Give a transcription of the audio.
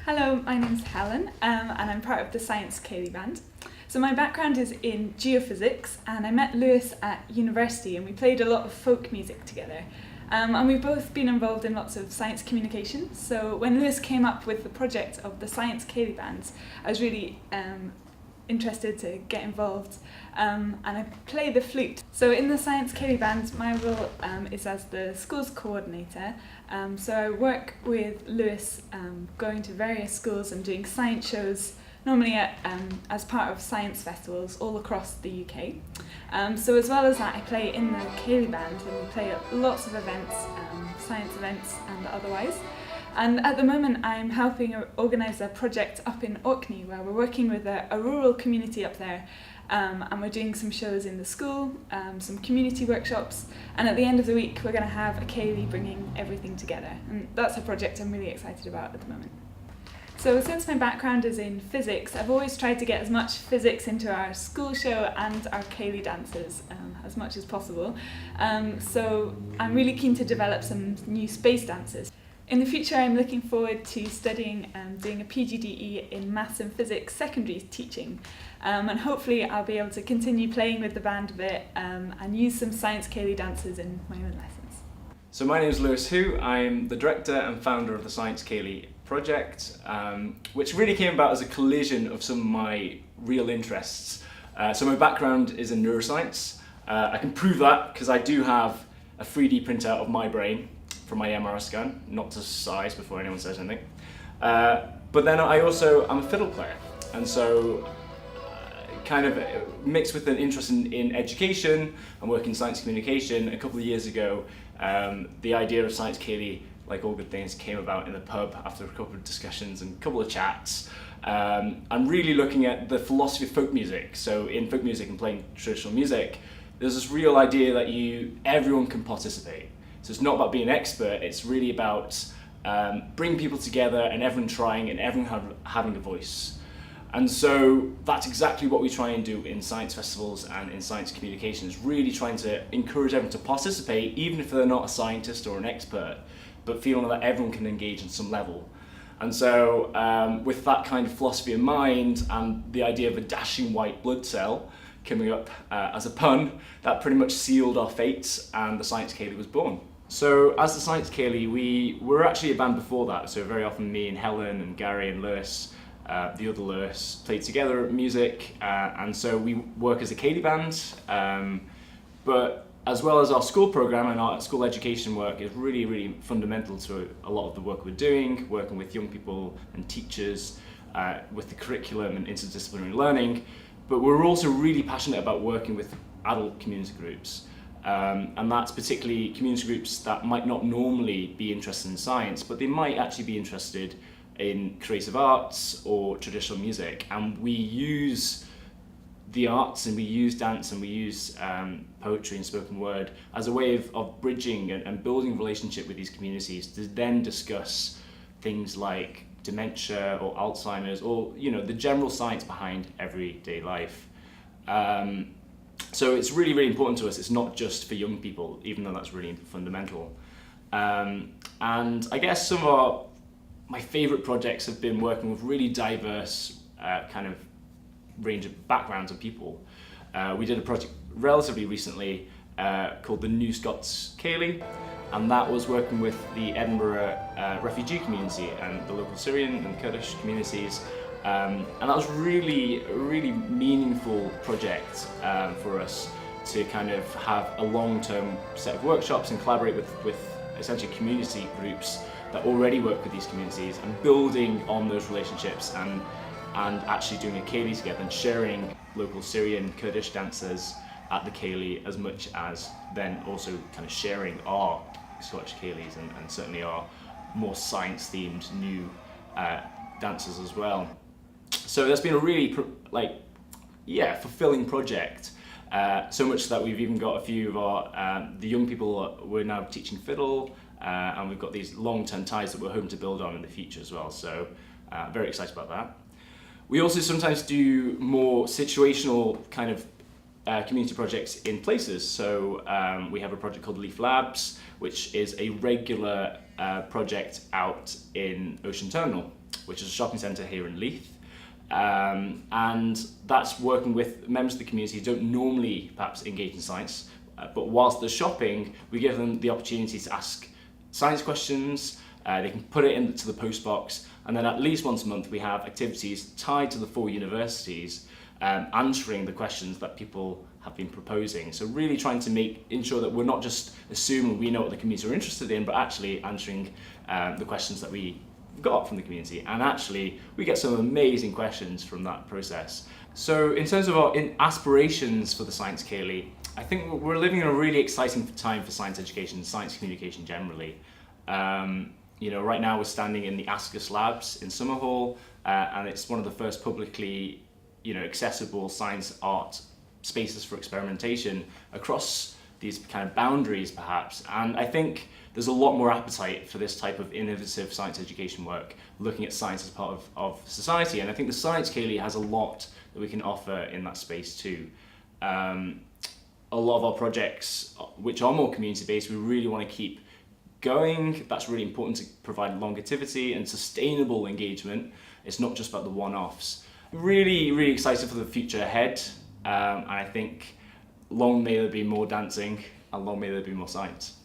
Hello, my name's Helen and I'm part of the Science Ceilidh band. So my background is in geophysics and I met Lewis at university and we played a lot of folk music together. And we've both been involved in lots of science communication. So when Lewis came up with the project of the Science Ceilidh bands, I was really interested to get involved and I play the flute. So in the Science Ceilidh band, my role is as the schools coordinator. So I work with Lewis going to various schools and doing science shows, normally as part of science festivals all across the UK. So as well as that, I play in the Ceilidh band and we play at lots of events, science events and otherwise. And at the moment I'm helping organise a project up in Orkney where we're working with a rural community up there and we're doing some shows in the school, some community workshops, and at the end of the week we're going to have a Ceilidh bringing everything together, and that's a project I'm really excited about at the moment. So since my background is in physics, I've always tried to get as much physics into our school show and our Ceilidh dances as much as possible. So I'm really keen to develop some new space dances. In the future, I'm looking forward to studying doing a PGDE in Maths and Physics secondary teaching. And hopefully I'll be able to continue playing with the band a bit and use some Science Ceilidh dances in my own lessons. So my name is Lewis Hu. I'm the director and founder of the Science Ceilidh project, which really came about as a collision of some of my real interests. So my background is in neuroscience. I can prove that because I do have a 3D printout of my brain from my MRI scan, not to size before anyone says anything. But then I'm a fiddle player, and so kind of mixed with an interest in education and working in science communication. A couple of years ago, the idea of Science Ceilidh, like all good things, came about in the pub after a couple of discussions and a couple of chats. I'm really looking at the philosophy of folk music. So in folk music and playing traditional music, there's this real idea that everyone can participate. So it's not about being an expert, it's really about bringing people together and everyone trying and everyone having a voice. And so that's exactly what we try and do in science festivals and in science communications, really trying to encourage everyone to participate, even if they're not a scientist or an expert, but feeling that everyone can engage on some level. And so with that kind of philosophy in mind and the idea of a dashing white blood cell coming up as a pun, that pretty much sealed our fate and the Science Ceilidh was born. So as the Science Ceilidh, we were actually a band before that, so very often me and Helen and Gary and Lewis, the other Lewis, played together music, and so we work as a Ceilidh band, but as well as our school program and our school education work is really, really fundamental to a lot of the work we're doing, working with young people and teachers, with the curriculum and interdisciplinary learning, but we're also really passionate about working with adult community groups. And that's particularly community groups that might not normally be interested in science, but they might actually be interested in creative arts or traditional music. And we use the arts and we use dance and we use poetry and spoken word as a way of bridging and building a relationship with these communities to then discuss things like dementia or Alzheimer's or the general science behind everyday life. So it's really, really important to us. It's not just for young people, even though that's really fundamental. And I guess some of my favourite projects have been working with really diverse kind of range of backgrounds of people. We did a project relatively recently called the New Scots Ceilidh, and that was working with the Edinburgh refugee community and the local Syrian and Kurdish communities. And that was really, a really meaningful project for us to kind of have a long-term set of workshops and collaborate with essentially community groups that already work with these communities and building on those relationships and actually doing a Ceilidh together and sharing local Syrian Kurdish dancers at the Ceilidh as much as then also kind of sharing our Scottish Ceilidhs and certainly our more science-themed new dancers as well. So that's been a really fulfilling project. So much that we've even got a few of our the young people we're now teaching fiddle, and we've got these long-term ties that we're hoping to build on in the future as well. So very excited about that. We also sometimes do more situational kind of community projects in places. So we have a project called Leaf Labs, which is a regular project out in Ocean Terminal, which is a shopping centre here in Leith. And that's working with members of the community who don't normally perhaps engage in science, but whilst they're shopping, we give them the opportunity to ask science questions. They can put it into the post box, and then at least once a month we have activities tied to the 4 universities answering the questions that people have been proposing. So really trying to ensure that we're not just assuming we know what the community are interested in, but actually answering the questions that we got from the community. And actually we get some amazing questions from that process. So in terms of our aspirations for the Science Ceilidh, I think we're living in a really exciting time for science education and science communication generally. Right now we're standing in the Ascus labs in Summerhall, and it's one of the first publicly accessible science art spaces for experimentation across these kind of boundaries perhaps. And I think there's a lot more appetite for this type of innovative science education work, looking at science as part of society. And I think the Science Ceilidh has a lot that we can offer in that space too. A lot of our projects, which are more community-based, we really want to keep going. That's really important to provide longevity and sustainable engagement. It's not just about the one-offs. Really, really excited for the future ahead. And I think long may there be more dancing, and long may there be more science.